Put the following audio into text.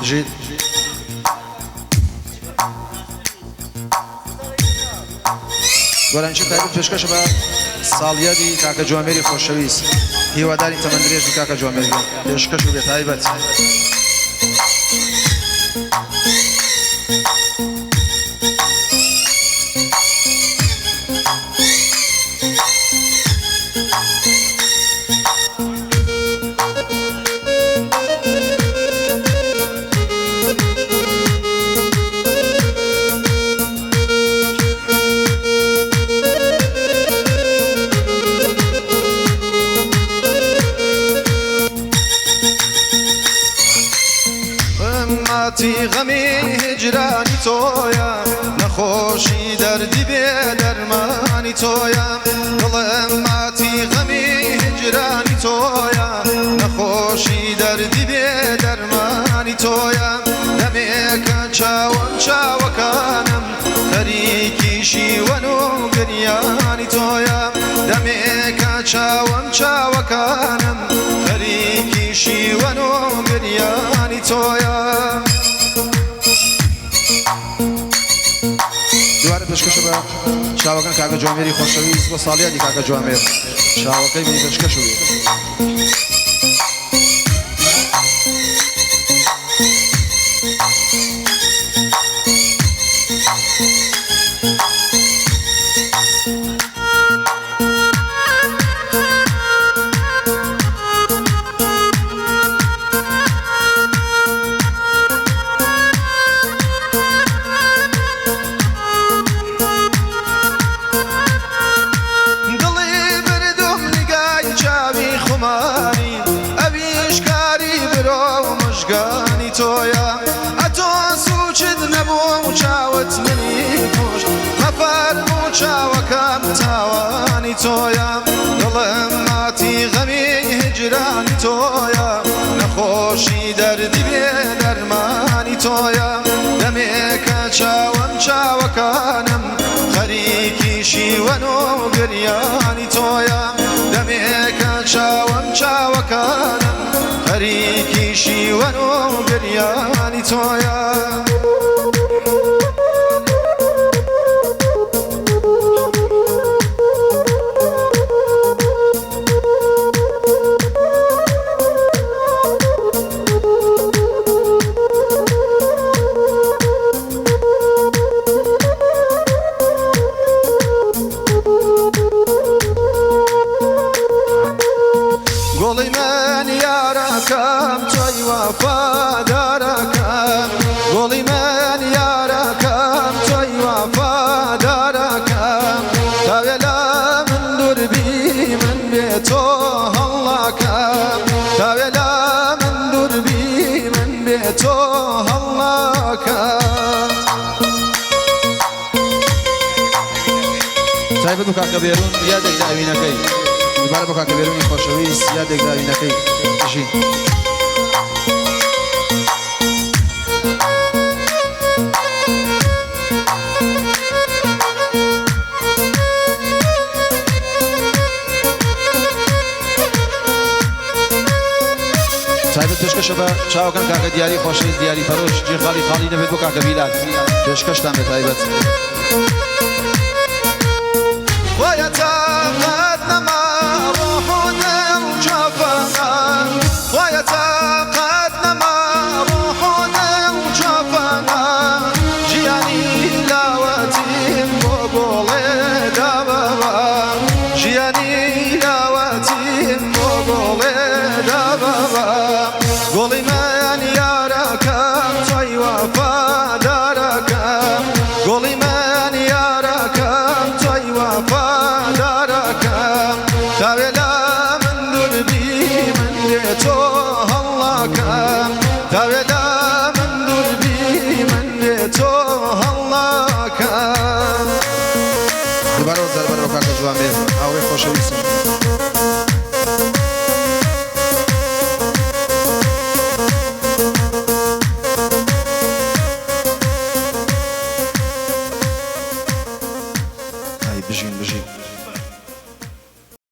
بژیت گۆرانچە تایبەت پێشکەش بە ساڵیادی کاکە جوامێری خۆشەویست هیواداری تەمەندرێژی کاکە جوامێری پێشکەش و بێتایبەت غەمی هجرانی تۆیە نەخۆشی دەردی بێ دەرمانی تۆیە دڵم ماتی غەمی هجرانی تۆیە نەخۆشی دەردی بێ دەرمانی تۆیە دەمێکە چاوەم چاوەکانم خەریکی شیوەن و گریانی تۆیە دەمێکە چاوەم چاوەکانم خەریکی شیوەن و گریانی تۆیە دوارە پێشکەشە بە چاوەکان کاکە جوامێری خۆشەویست بۆ ساڵیادی کاکە جوامێر چاوەکەی بینی پێشکەش بێت مژگانی تۆیە ئەتۆ سوچت نەبووە و چاوت منی خۆش مەفەرم و چاوەکەم تاوانی تۆیە دڵم ماتی غەمی هجرانی تۆیە نەخۆشی دەردی بێ دەرمانی تۆیە دەمێکە چاوەم چاوەکانم خەریکی شیوەن و گریانی تۆیە دەمێکە چاوەم چاوەکانم خەریکی شیوەن و گریانی تۆیە گۆڵی من یارەکەم تۆی وەفادارەکەم گۆڵی من یارەکەم تۆی وەفادارەکەم تاوێ لە من دووربی من بێ تۆ هەڵاکەم تاوێ لە من دووربی من بێ تۆ هەڵاکەم تایبەت بۆ کاکە بێرون یادێک داوینەکەی دوبارە بۆ کاکە بێرونی خۆشەویست یادێک داوینەکەی بژین تایبەت پێشکەشە بە چاوەکان کاکە دیاری خۆشەویست دیاری فەرۆش جێ خاڵی خاڵی دەبێت بۆ کاکە بیلال پێشکەشتان بێت تایبەت ويتاقد نما روح دل جفنا ويتاقد نما روح دل جفنا جياني لاوتي بقولي دبابا جياني لاوتي بقولي دبابا قولي من ياركم توي وفاداركم قولي من ياركم توي وفاداركم تاوي لا من دربي من بيتو هلاكم تاوي لا من دربي من بيتو هلاكم دوباره ضربه رو کاکە جوامێر ئاوێ خۆشەویستم بژین